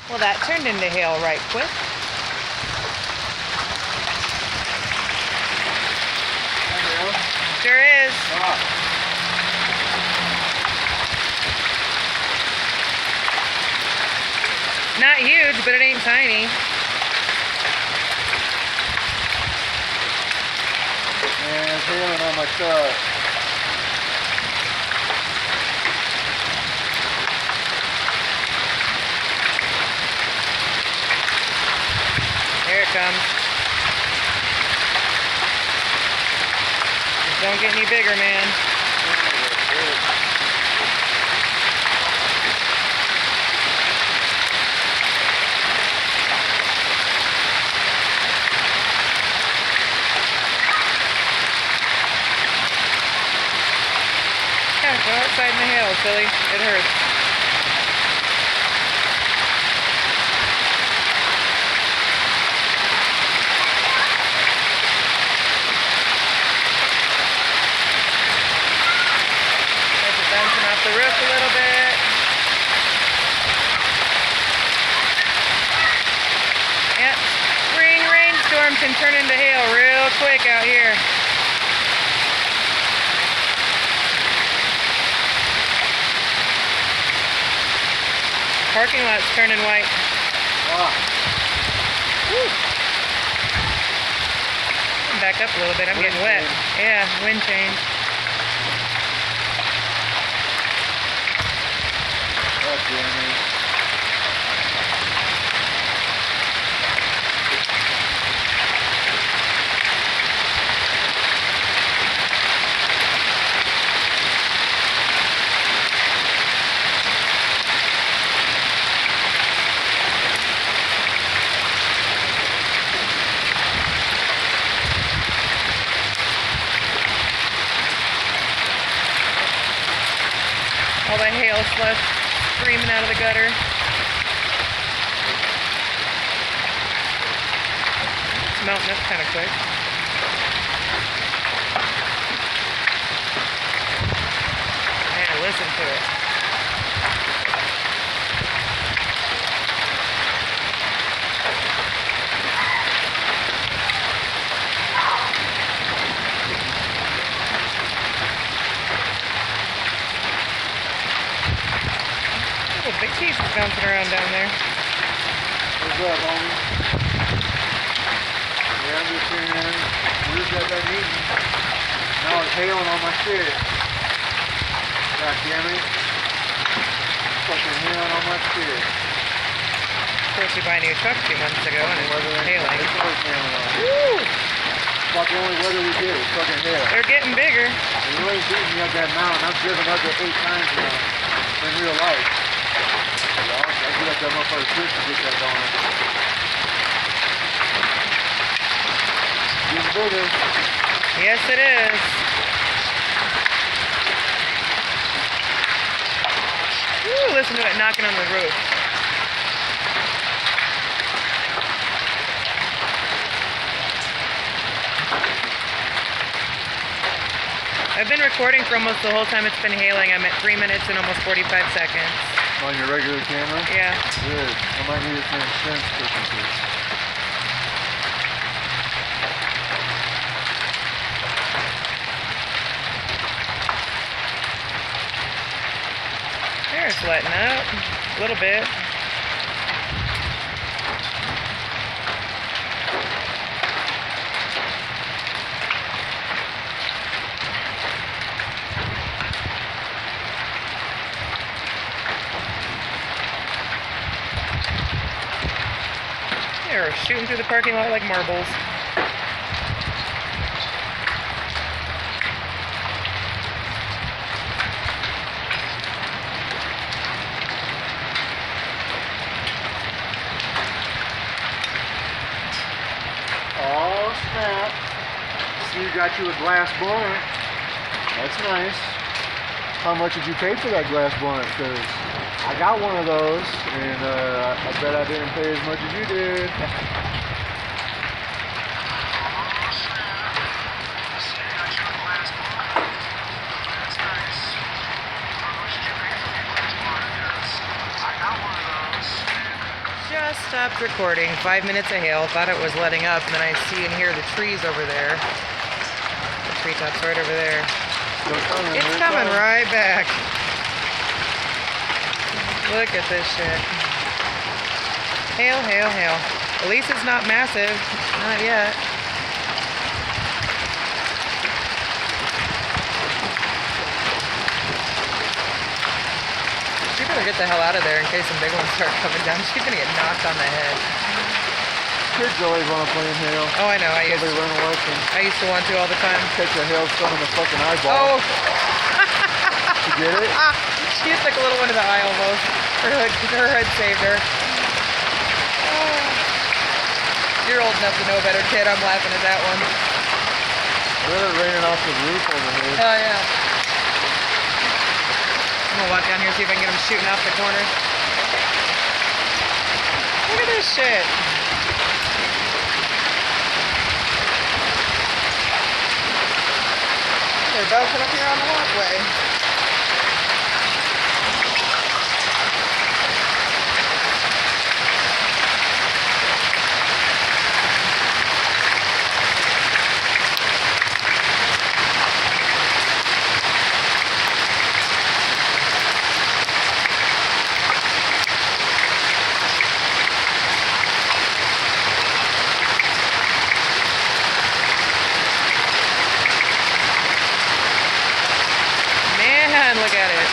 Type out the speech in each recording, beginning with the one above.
Well, that turned into hail right quick. Sure is. Not huge, but it ain't tiny. Man, it's hailing on my truck. Here it comes. Just don't get any bigger, man. Yeah, go outside in the hail, silly. It hurts. Bouncing off the roof a little bit. Yep, spring rainstorm can turn into hail real quick out here. Parking lot's turning white. Woo. Back up a little bit, I'm getting wet. Yeah, wind change. All the hail slush screaming out of the gutter. It's melting up kind of quick. Man, listen to it. Big pieces bouncing around down there. What's up, homie? Yeah, I'm just sitting there. We just got that meeting. Now it's hailing on my shit. God damn it. Fucking hailing on my shit. Of course, we bought a new truck a few months ago and it was hailing. It's always hailing on. Woo! It's about the only weather we get. It's fucking hail. They're getting bigger. It really beating me up that mountain. I've driven up it 8 times now in real life. I get up that motherfucker quick to get that going. Getting bigger. Yes, it is. Woo, listen to it knocking on the roof. I've been recording for almost the whole time it's been hailing. I'm at 3 minutes and almost 45 seconds. On your regular camera? Yeah. Good. I might need some insurance purposes. There, it's letting up a little bit. They're shooting through the parking lot like marbles. Oh snap. See, you got you a glass blunt. That's nice. How much did you pay for that glass blunt? Because I got one of those, and I bet I didn't pay as much as you did. Just stopped recording. 5 minutes of hail. Thought it was letting up, and then I see and hear the trees over there. The treetops right over there. It's coming right back. Look at this shit. Hail, hail, hail. At least it's not massive. Not yet. She better get the hell out of there in case some big ones start coming down. She's gonna get knocked on the head. Kids always want to play in hail. Oh, I know. I used to want to all the time. Catch a hailstone in the fucking eyeball. Oh! You get it? She took a little one to the eye almost. Her head saved her. Oh. You're old enough to know better, kid. I'm laughing at that one. Look at it raining off the roof over here. Hell yeah. I'm gonna walk down here and see if I can get them shooting off the corner. Look at this shit. They're bouncing up here on the walkway. Look at it.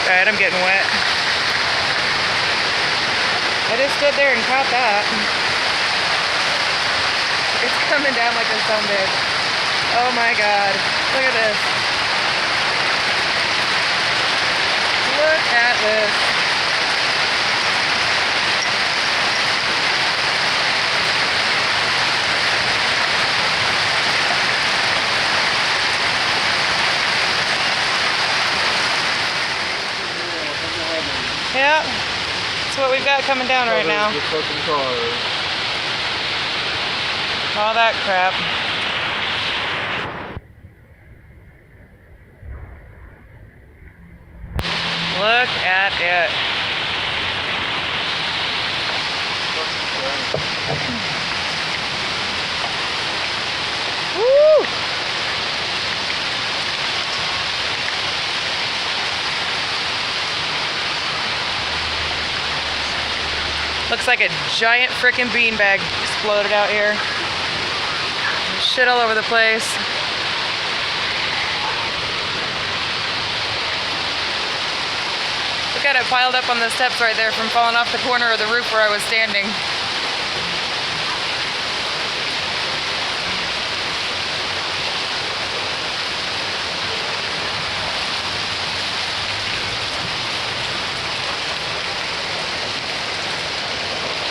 Alright, I'm getting wet. I just stood there and caught that. It's coming down like a sumbitch. Oh my god. Look at this. Look at this. Yeah. That's what we've got coming down right now. The fucking cars. All that crap. Look at it. Woo! Looks like a giant frickin' beanbag exploded out here. Shit all over the place. Look at it piled up on the steps right there from falling off the corner of the roof where I was standing.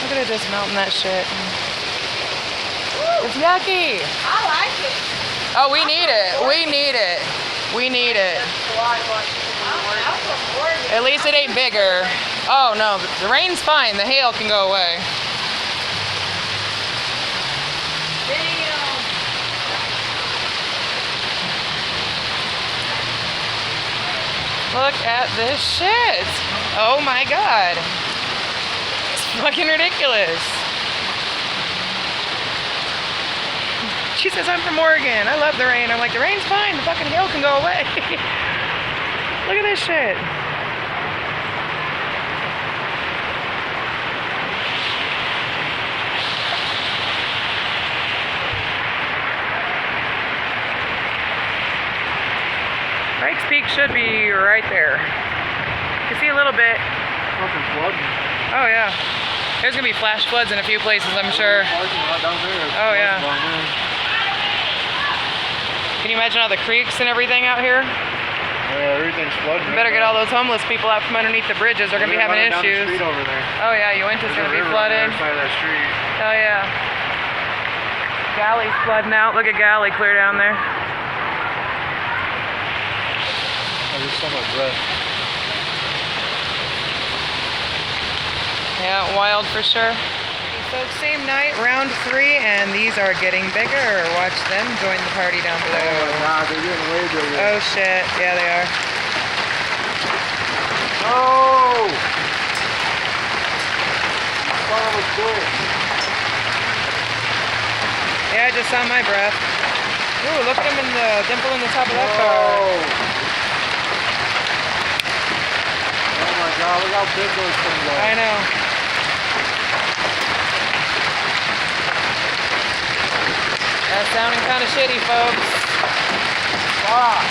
Look at it just melting that shit. It's yucky. I like it. Oh, we need it. We need it. We need it. At least it ain't bigger. Oh no, the rain's fine. The hail can go away. Damn. Look at this shit. Oh my god. It's fucking ridiculous. She says, I'm from Oregon. I love the rain. I'm like, the rain's fine. The fucking hail can go away. Look at this shit. Pikes Peak should be right there. You can see a little bit. Fucking flooding. Oh, yeah. There's going to be flash floods in a few places, I'm sure. Oh, yeah. Can you imagine all the creeks and everything out here? Yeah, everything's flooding. You better get all those homeless people out from underneath the bridges. They're going to be having issues. Down the street over there. Oh yeah, Uinta's going to be flooded. Side of that street. Oh yeah. Galley's flooding out. Look at Galley clear down there. lose so much breath. Yeah, wild for sure. Folks, same night, round 3, and these are getting bigger. Watch them join the party down below. Oh my God, they're getting way bigger. Oh shit, yeah they are. Oh! Son of a bitch. Yeah, I just saw my breath. Ooh, look at him in the dimple in the top of that car. Oh my God, look how big those things are. I know. That's sounding kind of shitty, folks. Fuck.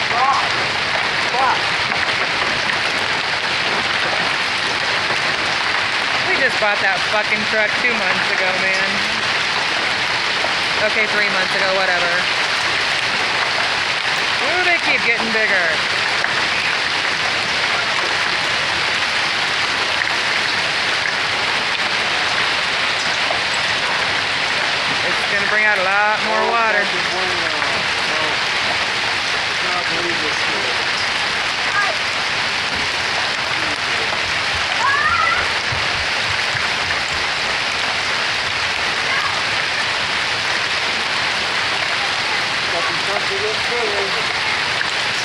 Fuck. Fuck. We just bought that fucking truck 2 months ago, man. Okay, 3 months ago, whatever. Ooh, they keep getting bigger. It's gonna bring out a lot more water. I cannot believe this shit.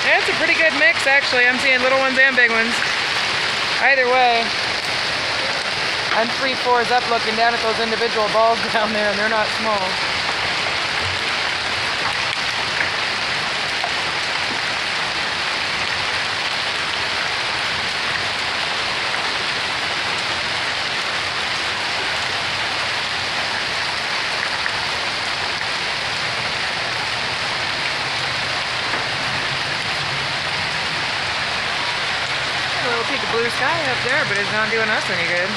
Yeah, it's a pretty good mix, actually. I'm seeing little ones and big ones. Either way, I'm 3/4 up looking down at those individual balls down there, and they're not small. A little peek of blue sky up there, but it's not doing us any good.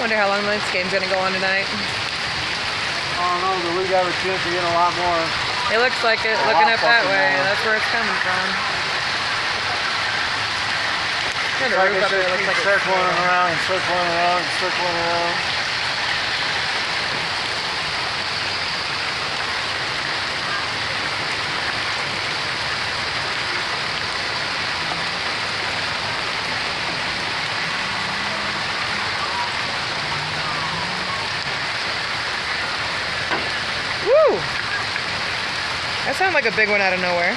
Wonder how long this game's gonna go on tonight. I don't know, but we got a chance to get a lot more. It looks like it, A looking lot up that fucking way. more. That's where it's coming from. The Like roof I up there said, looks keep like it's circling around and circling around and circling around. Woo! That sounded like a big one out of nowhere.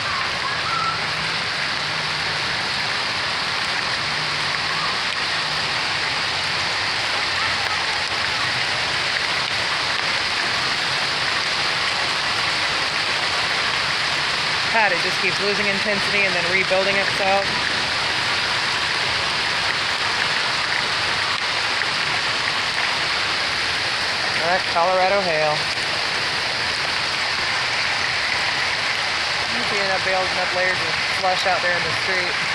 God, it just keeps losing intensity and then rebuilding itself. Alright, Colorado hail. You see enough layers of slush out there in the street.